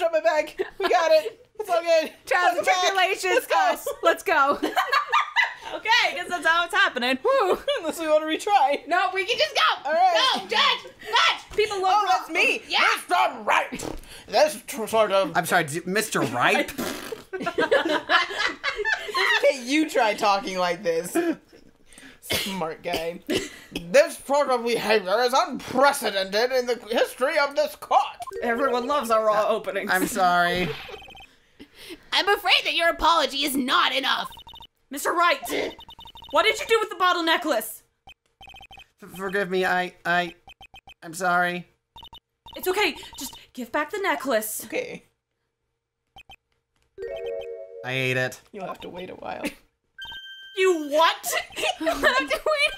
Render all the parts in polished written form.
almost dropped my bag. We got it. It's all good. Trials and Tribulations. Let's go. Okay, I guess that's how it's happening. Unless we want to retry. No, we can just go. All right. Go, Judge. People love That's me. Yeah. Mr. Wright. That's sort of... I'm sorry, Mr. Wright? Hey, you try talking like this. Smart guy. This sort of behavior is unprecedented in the history of this court. Everyone loves our raw openings. I'm sorry. I'm afraid that your apology is not enough. Mr. Wright, what did you do with the bottle necklace? Forgive me, I'm sorry. It's okay, just give back the necklace. Okay. I ate it. You'll have to wait a while. You what? You have to wait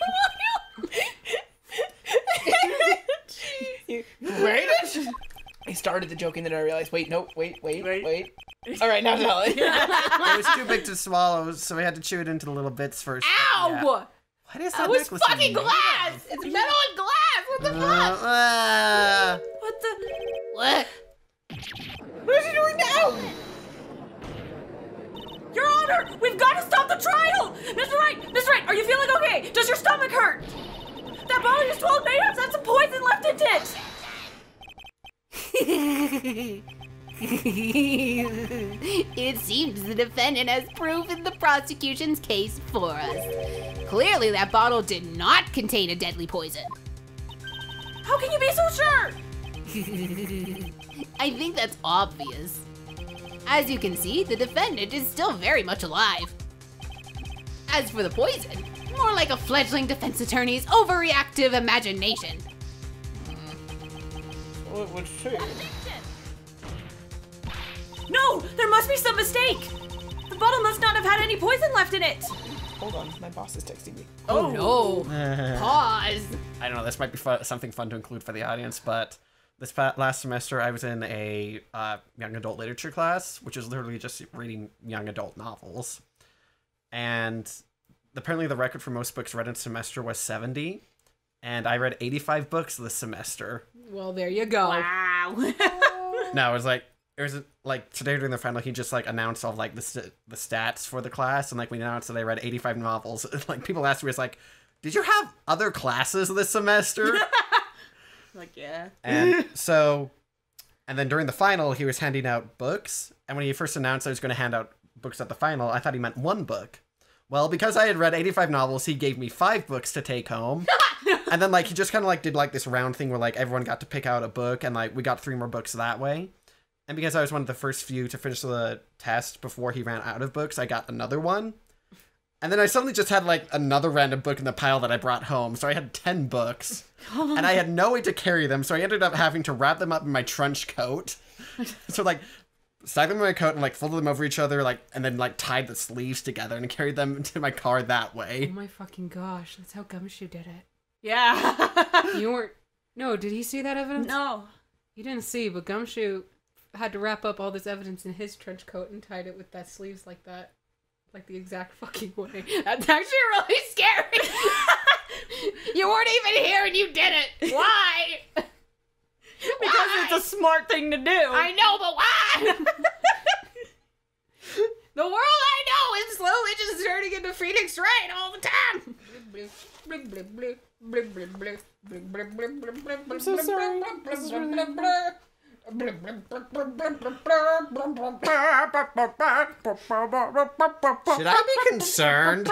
You wait it? I started the joke and then I realized, wait. Alright, now tell it. It was too big to swallow, so we had to chew it into little bits first. Ow! Yeah. What is that It was necklace fucking made of? glass. It's metal and glass. What the fuck? What the? What? What is he doing now? Your Honor, we've got to stop the trial! Mr. Wright, are you feeling okay? Does your stomach hurt? That bottle you swallowed may have had some poison left in it! It seems the defendant has proven the prosecution's case for us. Clearly that bottle did not contain a deadly poison. How can you be so sure? I think that's obvious. As you can see, the defendant is still very much alive. As for the poison, more like a fledgling defense attorney's overreactive imagination. Well, it would say. No, there must be some mistake. The bottle must not have had any poison left in it. Hold on, my boss is texting me. Oh no. Pause. I don't know, this might be something fun to include for the audience, but this last semester I was in a young adult literature class, which is literally just reading young adult novels. And apparently the record for most books read in a semester was 70, and I read 85 books this semester. Well, there you go. Wow. No, it was like today during the final, he just like announced all like the stats for the class, and like we announced that I read 85 novels. Like people asked me, it's like, did you have other classes this semester? Like, yeah. And then during the final, he was handing out books, and when he first announced I was going to hand out books at the final, I thought he meant one book. Well, because I had read 85 novels, he gave me 5 books to take home. And then like he just kind of like did like this round thing where like everyone got to pick out a book, and like we got 3 more books that way. And because I was one of the first few to finish the test before he ran out of books, I got another one. And then I suddenly just had like another random book in the pile that I brought home. So I had 10 books. And I had no way to carry them, so I ended up having to wrap them up in my trench coat. So like stuck them in my coat and like folded them over each other, like, and then like tied the sleeves together and carried them into my car that way. Oh my fucking gosh, that's how Gumshoe did it. Yeah. You weren't... No, did he see that evidence? No. He didn't see, but Gumshoe had to wrap up all this evidence in his trench coat and tied it with that sleeves like that. Like the exact fucking way. That's actually really scary. You weren't even here and you did it. Why? Because it's a smart thing to do. I know, but why? The world I know is slowly just turning into Phoenix Wright all the time. I'm so sorry. This is really... Should I be concerned? I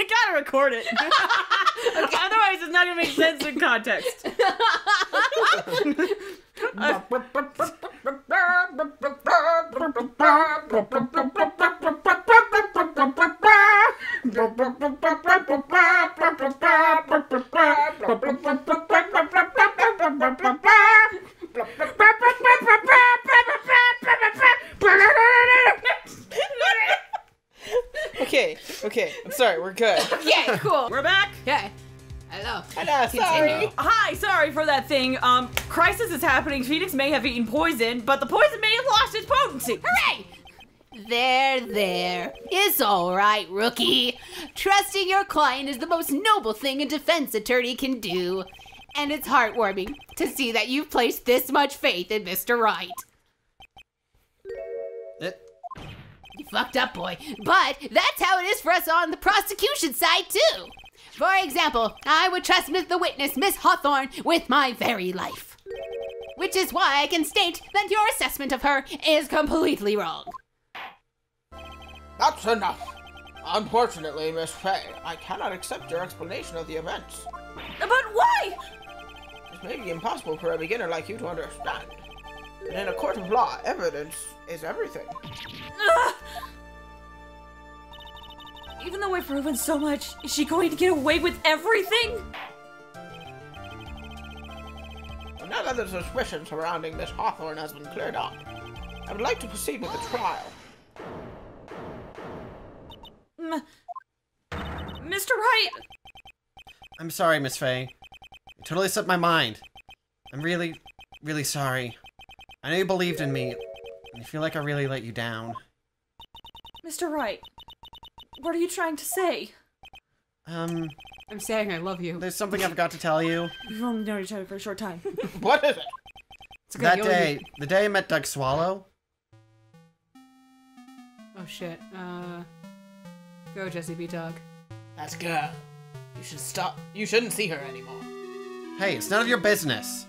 gotta record it. Otherwise, it's not gonna make sense in context. Okay, I'm sorry, we're good. Yeah, cool. We're back. Okay. Hello. Hello, sorry. Hi, sorry for that thing. Crisis is happening. Phoenix may have eaten poison, but the poison may have lost its potency. Hooray! There. It's all right, rookie. Trusting your client is the most noble thing a defense attorney can do. And it's heartwarming to see that you've placed this much faith in Mr. Wright. You fucked up, boy. But that's how it is for us on the prosecution side, too. For example, I would trust the witness, Miss Hawthorne, with my very life. Which is why I can state that your assessment of her is completely wrong. That's enough. Unfortunately, Miss Fay, I cannot accept your explanation of the events. But why? It may be impossible for a beginner like you to understand. But in a court of law, evidence is everything. Ugh. Even though I've proven so much, is she going to get away with everything? Well, now that the suspicion surrounding Miss Hawthorne has been cleared up, I would like to proceed with the trial. Mr. Wright! I'm sorry, Miss Fay. You totally slipped my mind. I'm really, really sorry. I know you believed in me, and I feel like I really let you down. Mr. Wright, what are you trying to say? I'm saying I love you. There's something I forgot to tell you. We've only known each other for a short time. What is it? It's okay, That you only- day, the day I met Doug Swallow, Oh shit. Go Jesse B. Dog. That girl. You should stop. You shouldn't see her anymore. hey, it's none of your business.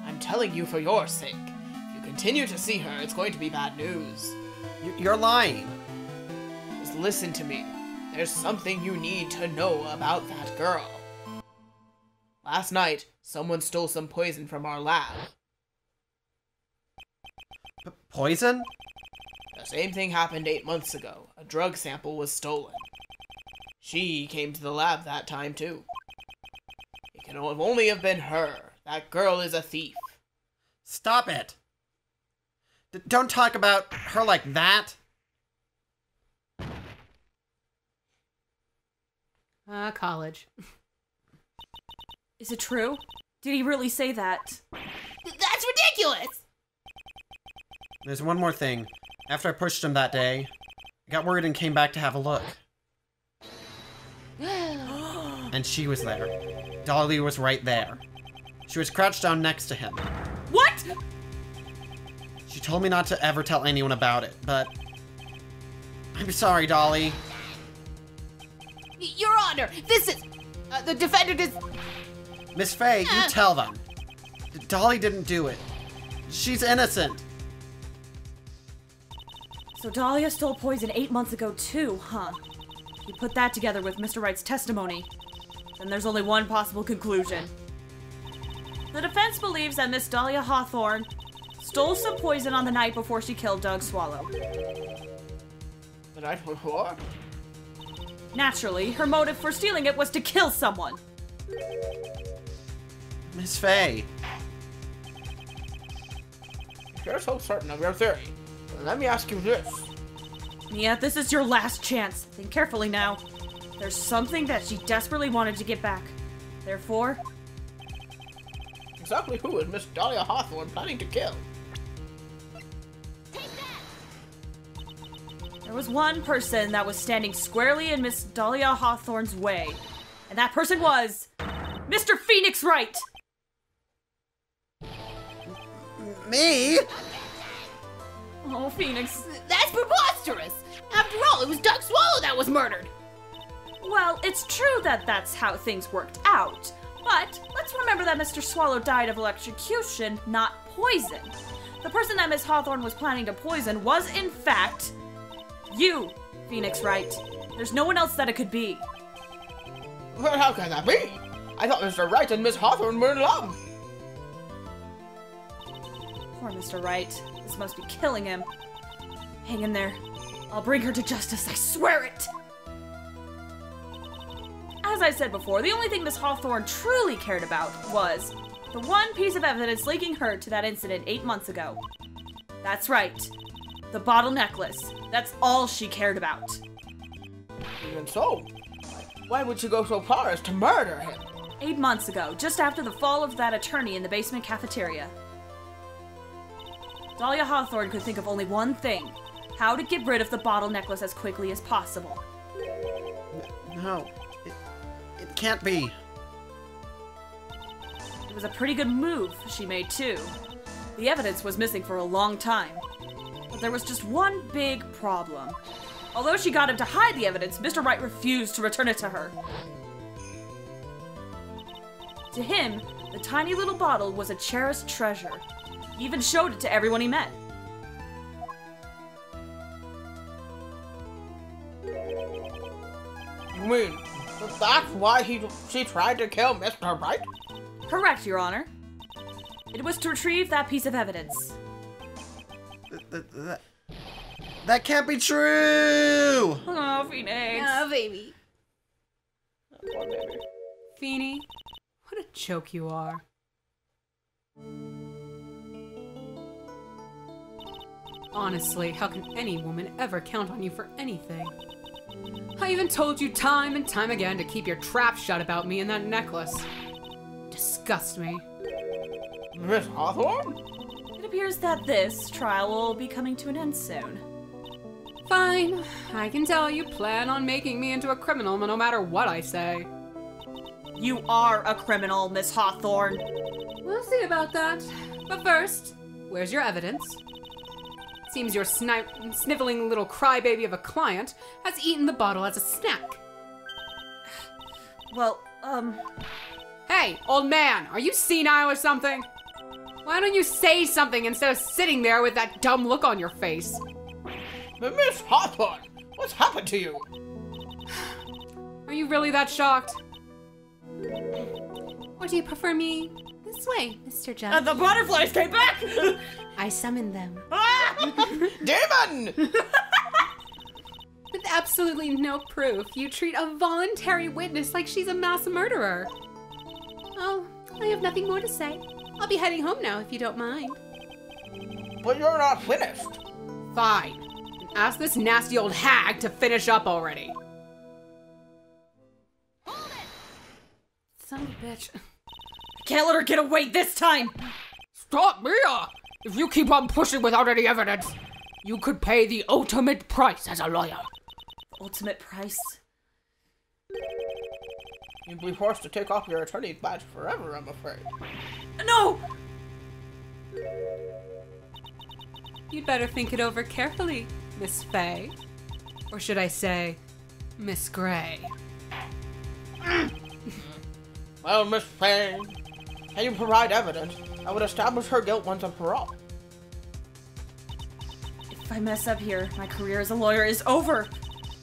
I'm telling you for your sake. If you continue to see her, it's going to be bad news. You're lying. Just listen to me. There's something you need to know about that girl. Last night, someone stole some poison from our lab. Poison? The same thing happened 8 months ago. A drug sample was stolen. She came to the lab that time, too. It can only have been her. That girl is a thief. Stop it. Don't talk about her like that. College. Is it true? Did he really say that? That's ridiculous! There's one more thing. After I pushed him that day, I got worried and came back to have a look. And she was there. Dolly was right there. She was crouched down next to him. What? She told me not to ever tell anyone about it, but... I'm sorry, Dolly. Your Honor, this is... the defendant is... Miss Fay, you tell them. Dolly didn't do it. She's innocent. So Dahlia stole poison 8 months ago too, huh? You put that together with Mr. Wright's testimony, then there's only one possible conclusion. The defense believes that Miss Dahlia Hawthorne stole some poison on the night before she killed Doug Swallow. The night before? Naturally, her motive for stealing it was to kill someone. Miss Fay. If you're so certain of your theory, then let me ask you this. Mia, this is your last chance. Think carefully now. There's something that she desperately wanted to get back. Therefore, Exactly who is Miss Dahlia Hawthorne planning to kill? there was one person that was standing squarely in Miss Dahlia Hawthorne's way. And that person was... Mr. Phoenix Wright! Me? Oh, Phoenix. That's preposterous! After all, it was Doug Swallow that was murdered! Well, it's true that that's how things worked out. But let's remember that Mr. Swallow died of electrocution, not poison. The person that Miss Hawthorne was planning to poison was, in fact, you, Phoenix Wright. There's no one else that it could be. Well, how can that be? I thought Mr. Wright and Miss Hawthorne were in love. Poor Mr. Wright. This must be killing him. Hang in there. I'll bring her to justice, I swear it! As I said before, the only thing Miss Hawthorne truly cared about was the one piece of evidence linking her to that incident 8 months ago. That's right. The bottle necklace. That's all she cared about. Even so, why would she go so far as to murder him? 8 months ago, just after the fall of that attorney in the basement cafeteria. Dahlia Hawthorne could think of only one thing. how to get rid of the bottle necklace as quickly as possible. No, it can't be. It was a pretty good move she made too. The evidence was missing for a long time. But there was just one big problem. Although she got him to hide the evidence, Mr. Wright refused to return it to her. To him, the tiny little bottle was a cherished treasure. He even showed it to everyone he met. You mean that's why she tried to kill Mr. Wright? Correct, Your Honor. It was to retrieve that piece of evidence. That can't be true! Oh, Phoenix. Oh, baby. Poor baby. Feeny, what a joke you are. Honestly, how can any woman ever count on you for anything? I even told you time and time again to keep your trap shut about me and that necklace. Disgust me. Miss Hawthorne? It appears that this trial will be coming to an end soon. Fine. I can tell you plan on making me into a criminal no matter what I say. You are a criminal, Miss Hawthorne. We'll see about that. But first, where's your evidence? Seems your sniveling little crybaby of a client has eaten the bottle as a snack. Well, Hey, old man, are you senile or something? Why don't you say something instead of sitting there with that dumb look on your face? But Miss Hawthorne, what's happened to you? Are you really that shocked? Or do you prefer me this way, Mr. Judge? the butterflies came back! I summoned them. Demon! With absolutely no proof, you treat a voluntary witness like she's a mass murderer. Oh, I have nothing more to say. I'll be heading home now if you don't mind. But you're not finished. Fine. Ask this nasty old hag to finish up already. Son of a bitch. Can't let her get away this time! Stop, Mia! If you keep on pushing without any evidence, you could pay the ultimate price as a lawyer. Ultimate price? You'd be forced to take off your attorney's badge forever, I'm afraid. No! You'd better think it over carefully, Miss Faye. Or should I say, Miss Gray. Well, Miss Faye, can you provide evidence that would establish her guilt once and for all? If I mess up here, my career as a lawyer is over.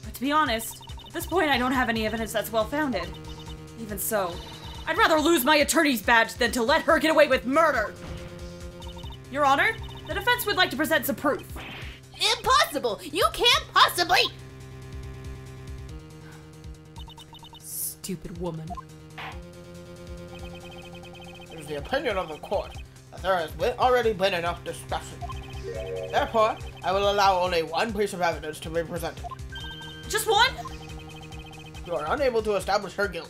But to be honest, at this point I don't have any evidence that's well-founded. Even so, I'd rather lose my attorney's badge than to let her get away with murder! Your Honor, the defense would like to present some proof. Impossible! You can't possibly! Stupid woman. It is the opinion of the court that there has already been enough discussion. Therefore, I will allow only one piece of evidence to be presented. Just one? You are unable to establish her guilt,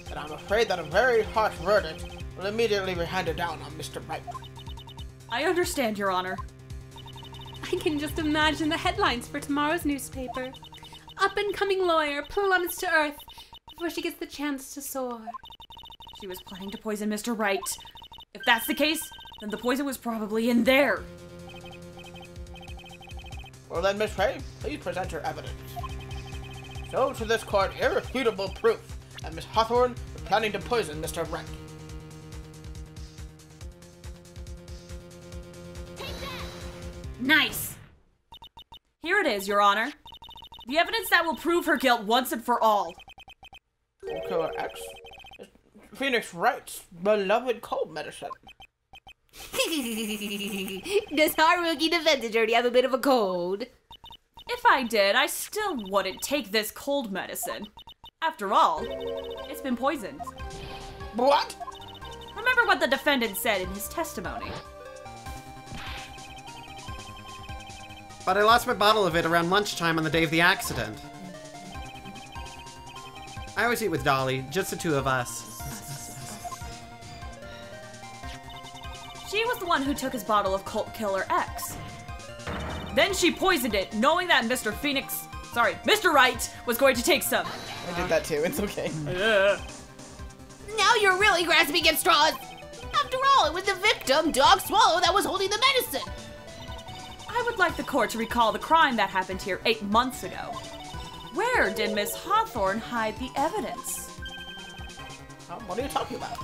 and I'm afraid that a very harsh verdict will immediately be handed down on Mr. Wright. I understand, Your Honor. I can just imagine the headlines for tomorrow's newspaper. Up-and-coming lawyer plummets to earth before she gets the chance to soar. She was planning to poison Mr. Wright. If that's the case, then the poison was probably in there. Well then, Miss Faye, please present your evidence. Show to this court irrefutable proof that Miss Hawthorne was planning to poison Mr. Wright. Nice! Here it is, Your Honor. The evidence that will prove her guilt once and for all. Killer X is Phoenix Wright's beloved cold medicine. Does our rookie defense attorney have a bit of a cold? If I did, I still wouldn't take this cold medicine. After all, it's been poisoned. What? Remember what the defendant said in his testimony. But I lost my bottle of it around lunchtime on the day of the accident. I always eat with Dolly, just the two of us. She was the one who took his bottle of Cult Killer X. Then she poisoned it, knowing that Mr. Wright was going to take some. I did that too. It's okay. Now you're really grasping at straws. After all, it was the victim, Dog Swallow, that was holding the medicine. I would like the court to recall the crime that happened here 8 months ago. Where did Miss Hawthorne hide the evidence? What are you talking about?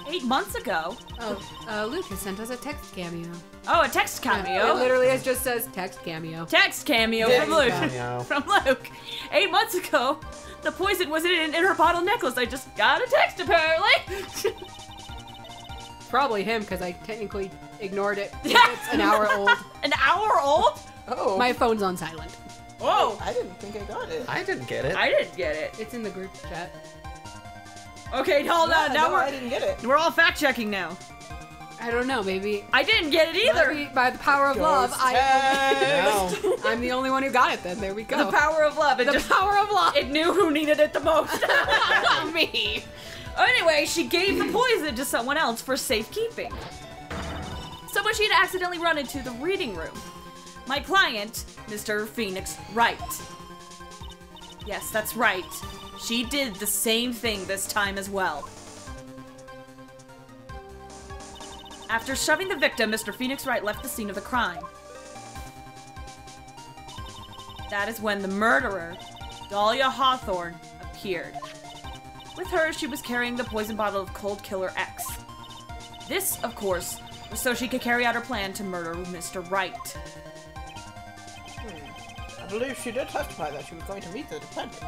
8 months ago? Oh, Lucas sent us a text cameo. Oh, a text cameo. It literally just says text cameo. Text cameo Yeah, from Luke. cameo. From Luke. 8 months ago, the poison was in her bottle necklace. I just got a text, apparently. Probably him, because I technically ignored it. It's an hour old. An hour old? Oh. My phone's on silent. Whoa. I didn't think I got it. I didn't get it. I didn't get it. It's in the group chat. Okay, hold on. Now I didn't get it. we're all fact checking now. I don't know, maybe. I didn't get it either. Maybe by the power of love, Ghost I'm the only one who got it then. There we go. The power of love. The power of love. It knew who needed it the most. Me. Anyway, she gave the poison to someone else for safekeeping. Someone she'd accidentally run into the reading room. My client, Mr. Phoenix Wright. Yes, that's right. She did the same thing this time as well. After shoving the victim, Mr. Phoenix Wright left the scene of the crime. That is when the murderer, Dahlia Hawthorne, appeared. With her, she was carrying the poison bottle of Cold Killer X. This, of course, was so she could carry out her plan to murder Mr. Wright. I believe she did testify that she was going to meet the defendant.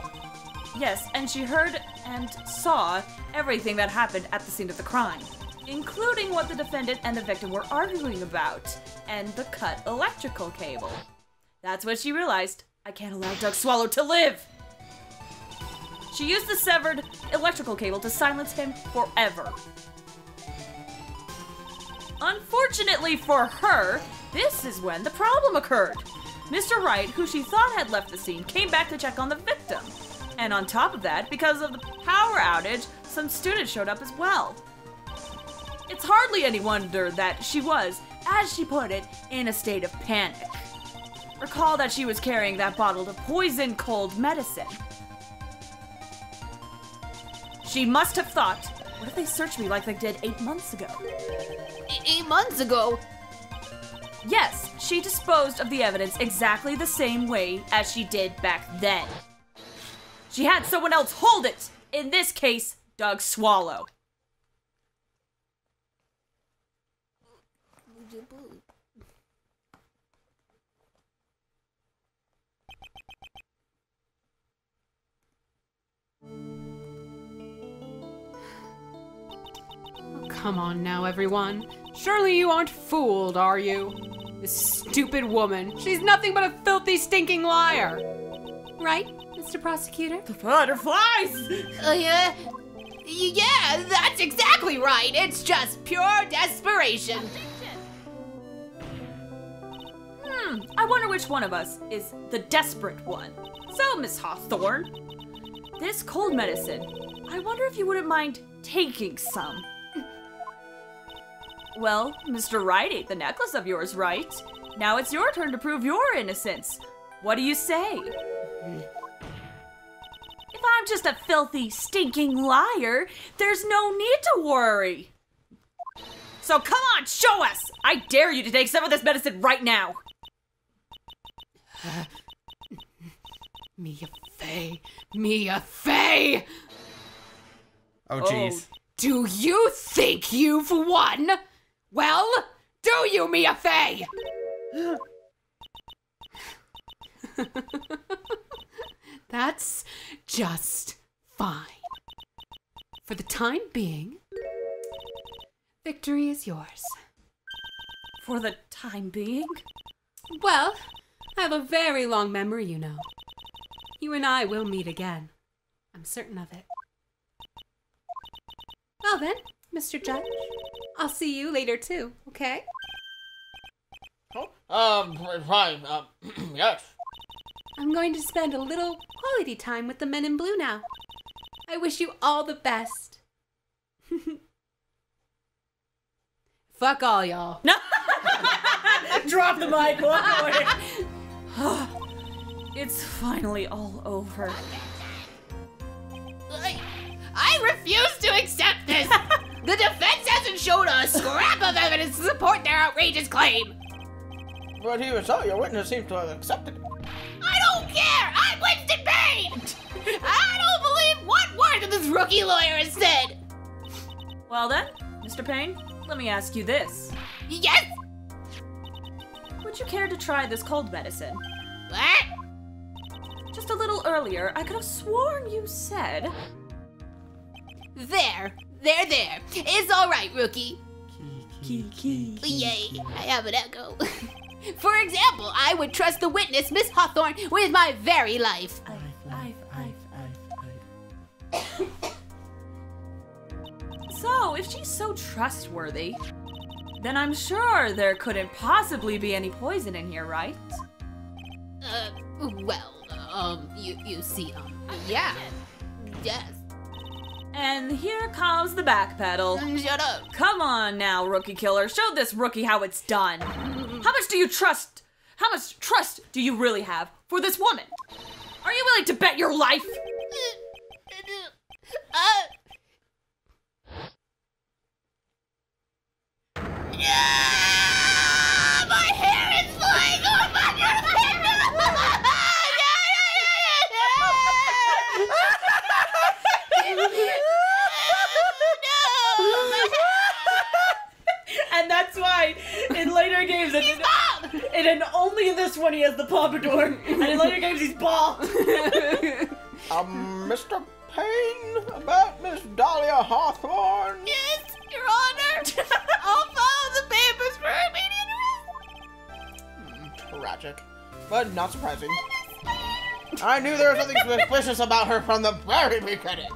Yes, and she heard and saw everything that happened at the scene of the crime, including what the defendant and the victim were arguing about, and the cut electrical cable. That's when she realized, I can't allow Doug Swallow to live! She used the severed electrical cable to silence him forever. Unfortunately for her, this is when the problem occurred. Mr. Wright, who she thought had left the scene, came back to check on the victim. And on top of that, because of the power outage, some students showed up as well. It's hardly any wonder that she was, as she put it, in a state of panic. Recall that she was carrying that bottle of poison cold medicine. She must have thought, what if they searched me like they did 8 months ago? 8 months ago? Yes, she disposed of the evidence exactly the same way as she did back then. She had someone else hold it. In this case, Doug Swallow. Come on now, everyone. Surely you aren't fooled, are you? This stupid woman. She's nothing but a filthy, stinking liar. Right, Mr. Prosecutor? The butterflies! Yeah, that's exactly right. It's just pure desperation. I wonder which one of us is the desperate one. So, Miss Hawthorne, this cold medicine, I wonder if you wouldn't mind taking some. Well, Mr. Wright ate the necklace of yours, right? Now it's your turn to prove your innocence. What do you say? If I'm just a filthy, stinking liar, there's no need to worry. So come on, show us! I dare you to take some of this medicine right now. Mia Fey! Oh, jeez. Do you think you've won? Well, do you, Mia Fey? That's just fine. For the time being, victory is yours. For the time being? Well, I have a very long memory, you know. You and I will meet again. I'm certain of it. Well then, Mr. Judge, I'll see you later too, okay? Fine, yes. I'm going to spend a little quality time with the men in blue now. I wish you all the best. Fuck all y'all. Drop the mic, walk away. It's finally all over. I refuse to accept this! The defense hasn't shown a scrap of evidence to support their outrageous claim! But even so, your witness seems to have accepted it. I don't care! I'm Winston Payne! I don't believe one word that this rookie lawyer has said! Well then, Mr. Payne, let me ask you this. Yes? Would you care to try this cold medicine? What? Just a little earlier, I could have sworn you said... There. It's alright, rookie. Kiki. Yay, I have an echo. For example, I would trust the witness, Miss Hawthorne, with my very life. So, if she's so trustworthy, then I'm sure there couldn't possibly be any poison in here, right? You see, yeah. Yes. And here comes the backpedal. Shut up. Come on now, rookie killer. Show this rookie how it's done. How much trust do you really have for this woman? Are you willing to bet your life? My hair is flying off my head! And that's why in later games, and only in this one he has the pompadour, and in later games he's bald. Mr. Payne, about Miss Dahlia Hawthorne. Yes, Your Honor! I'll follow the papers for immediate arrest! Tragic, but not surprising. I knew there was something suspicious about her from the very beginning.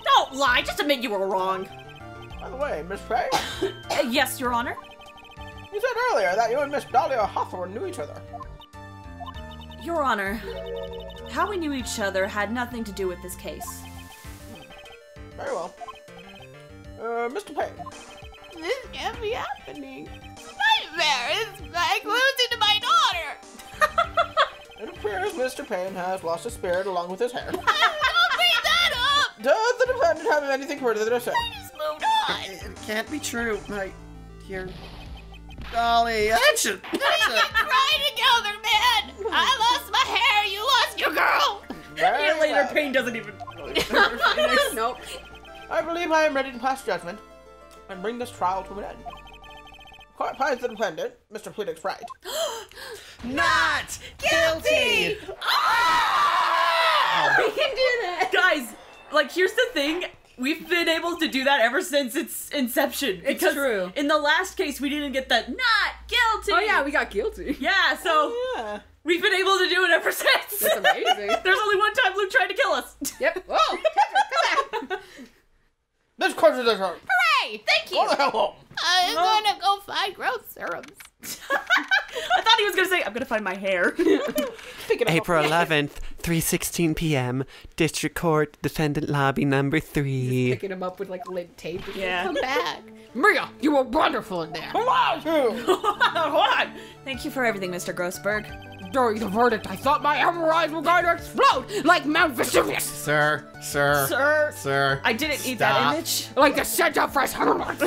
Don't lie, just admit you were wrong. By the way, Miss Payne, Yes, Your Honor. you said earlier that you and Miss Dahlia Hawthorne knew each other. Your Honor, how we knew each other had nothing to do with this case. Very well. Mr. Payne, This can't be happening. Nightmare is like losing to my daughter! it appears Mr. Payne has lost his spirit along with his hair. Don't bring that up! Does the defendant have anything further to say? I just moved on! It can't be true, my dear Dolly. That should. We can cry together, man! I lost my hair, you lost your girl! Very well. Payne doesn't even... Nope. I believe I am ready to pass judgment and bring this trial to an end. Court finds the defendant, Mr. Phoenix Wright. Not guilty! We can do that. Guys, like, here's the thing. We've been able to do that ever since its inception. It's because true. In the last case, we didn't get the not guilty. Oh yeah, we got guilty. Yeah, so Yeah. we've been able to do it ever since. That's amazing. There's only one time Luke tried to kill us. Yep. Whoa! Come back. This court is adjourned. Hooray! Thank Go you! the hell home. I'm gonna go find growth serums. I thought he was gonna say, I'm gonna find my hair. Speaking of April 11th, 3:16 p.m. District Court, Defendant Lobby number 3. Picking him up with like lint tape. Yeah. Come back. Maria, you were wonderful in there. Hello, you. Hold on. Thank you for everything, Mr. Grossberg. During the verdict, I thought my hemorrhoids were going to explode like Mount Vesuvius. Sir. Sir, I didn't need that Stop. image. Like the scent of fresh hemorrhoids.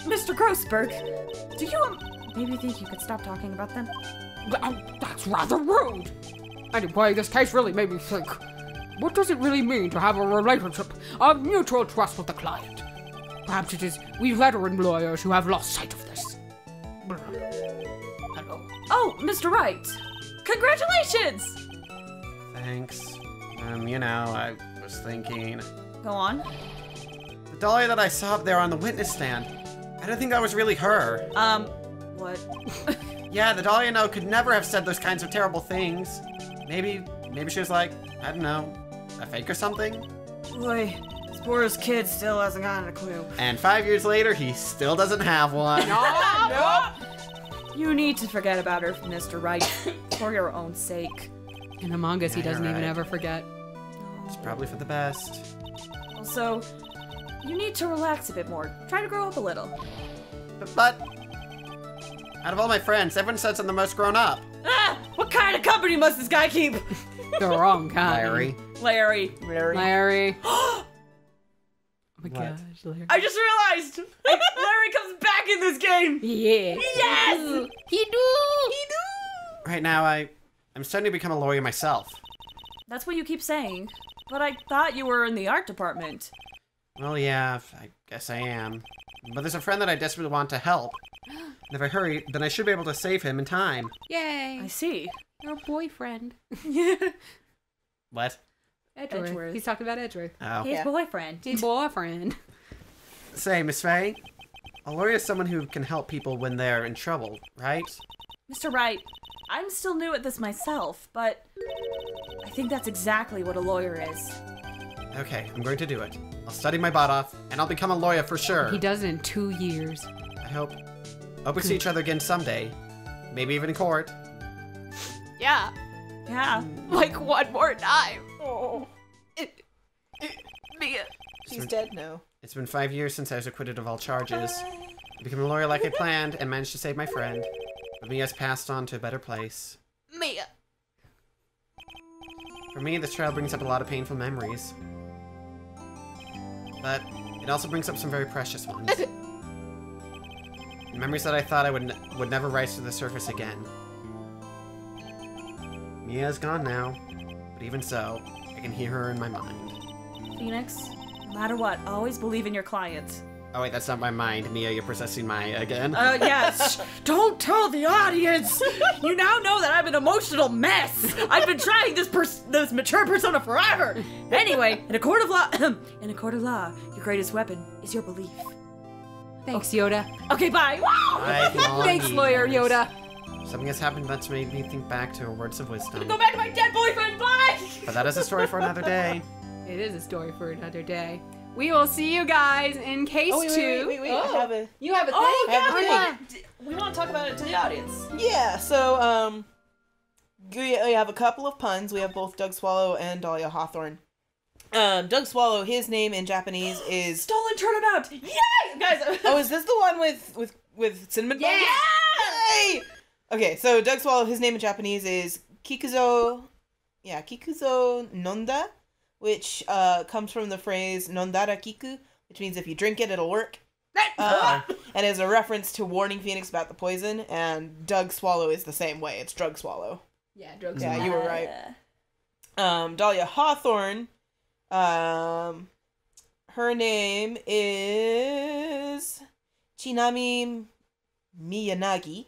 Mr. Grossberg, do you maybe think you could stop talking about them? That's rather rude. Anyway, this case really made me think. What does it really mean to have a relationship of mutual trust with the client? Perhaps it is we veteran lawyers who have lost sight of this. Hello. Oh, Mr. Wright. Congratulations! Thanks. I was thinking. Go on. The Dolly that I saw up there on the witness stand, I don't think that was really her. What? Yeah, the Dolly I know could never have said those kinds of terrible things. Maybe she was like, I don't know, a fake or something? Boy, this poor kid still hasn't gotten a clue. And 5 years later, he still doesn't have one. You need to forget about her, Mr. Wright, for your own sake. In Among Us, he Yeah, doesn't you're even right. ever forget. It's probably for the best. Also, you need to relax a bit more. Try to grow up a little. But Out of all my friends, everyone says I'm the most grown up. Ah! What kind of company must this guy keep? The wrong kind. Larry. Larry. Oh my What? gosh, Larry. I just realized Larry comes back in this game. Yeah. Yes! He do. Right now, I'm starting to become a lawyer myself. That's what you keep saying. But I thought you were in the art department. Well, yeah, I guess I am. But there's a friend that I desperately want to help. And if I hurry, then I should be able to save him in time. Yay. I see. Your boyfriend. What? Edgeworth. He's talking about Edgeworth. Oh. His boyfriend. His boyfriend. Say, Miss Faye, a lawyer is someone who can help people when they're in trouble, right? Mr. Wright, I'm still new at this myself, but I think that's exactly what a lawyer is. Okay, I'm going to do it. I'll study my butt off, and I'll become a lawyer for sure. He does it in 2 years. I hope we see each other again someday. Maybe even in court. Yeah. Yeah. Like one more time. Oh, Mia. she's dead now. It's been 5 years since I was acquitted of all charges. I became a lawyer like I planned and managed to save my friend. But Mia's passed on to a better place. Mia. For me, this trial brings up a lot of painful memories. But it also brings up some very precious ones. Memories that I thought I would never rise to the surface again. Mia's gone now, but even so, I can hear her in my mind. Phoenix, no matter what, always believe in your clients. Oh wait, that's not my mind. Mia, you're possessing Maya again. Yes. Don't tell the audience. You now know that I'm an emotional mess. I've been trying this mature persona forever. Anyway, in a court of law, your greatest weapon is your belief. Thanks, Yoda. Okay, bye. Wow. Thanks, Lawyer Yoda. Something has happened that's made me think back to her words of wisdom. Go back to my dead boyfriend. Bye. But that is a story for another day. It is a story for another day. We will see you guys in case 2. Wait. I have a... You have a thing? Oh, yeah. We want to talk about it to the audience. Yeah, so, we have a couple of puns. We have both Doug Swallow and Dahlia Hawthorne. Doug Swallow, his name in Japanese is... Stolen Turnabout. Yay! Guys. Oh, is this the one with cinnamon buns? Yay! Okay, so Doug Swallow, his name in Japanese is Kikuzo Nonda, which comes from the phrase Nondara Kiku, which means if you drink it, it'll work. And is a reference to warning Phoenix about the poison, and Doug Swallow is the same way. It's drug swallow. Yeah, drugs. Yeah, you were right. Dahlia Hawthorne, her name is Chinami Miyanagi,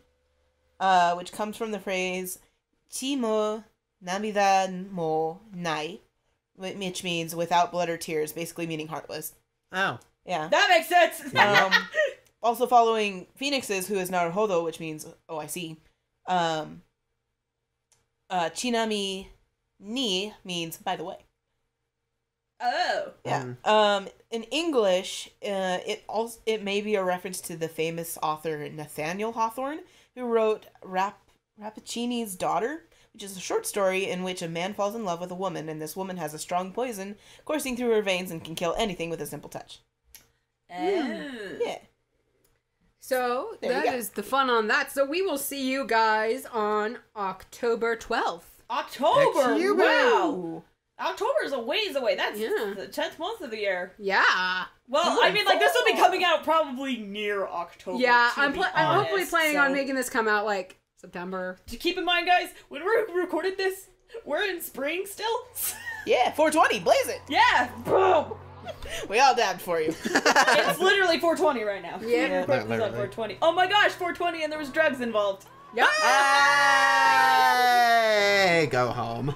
which comes from the phrase Chi mo namida mo nai, which means without blood or tears, basically meaning heartless. Oh. Yeah. That makes sense. Also following Phoenix's, who is Naruhodo, which means, oh, I see. Chinami ni means by the way. Oh. Yeah. In English, it may be a reference to the famous author Nathaniel Hawthorne, who wrote Rappaccini's Daughter, which is a short story in which a man falls in love with a woman, and this woman has a strong poison coursing through her veins and can kill anything with a simple touch. Yeah. So There you that go. is the fun on that. So we will see you guys on October 12th. October. Excuse Wow. October is a ways away. That's Yeah. the 10th month of the year. Yeah. Well, I mean, like, this will be coming out probably near October. Yeah, to I'm be hopefully honest, planning so- on making this come out like September. To keep in mind, guys, when we recorded this, we're in spring still. Yeah, 420, blaze it. Yeah, boom. We all dabbed for you. It's literally 420 right now. Yeah. We're recording this on 420. Oh my gosh, 420, and there was drugs involved. Yep. Hey, go home.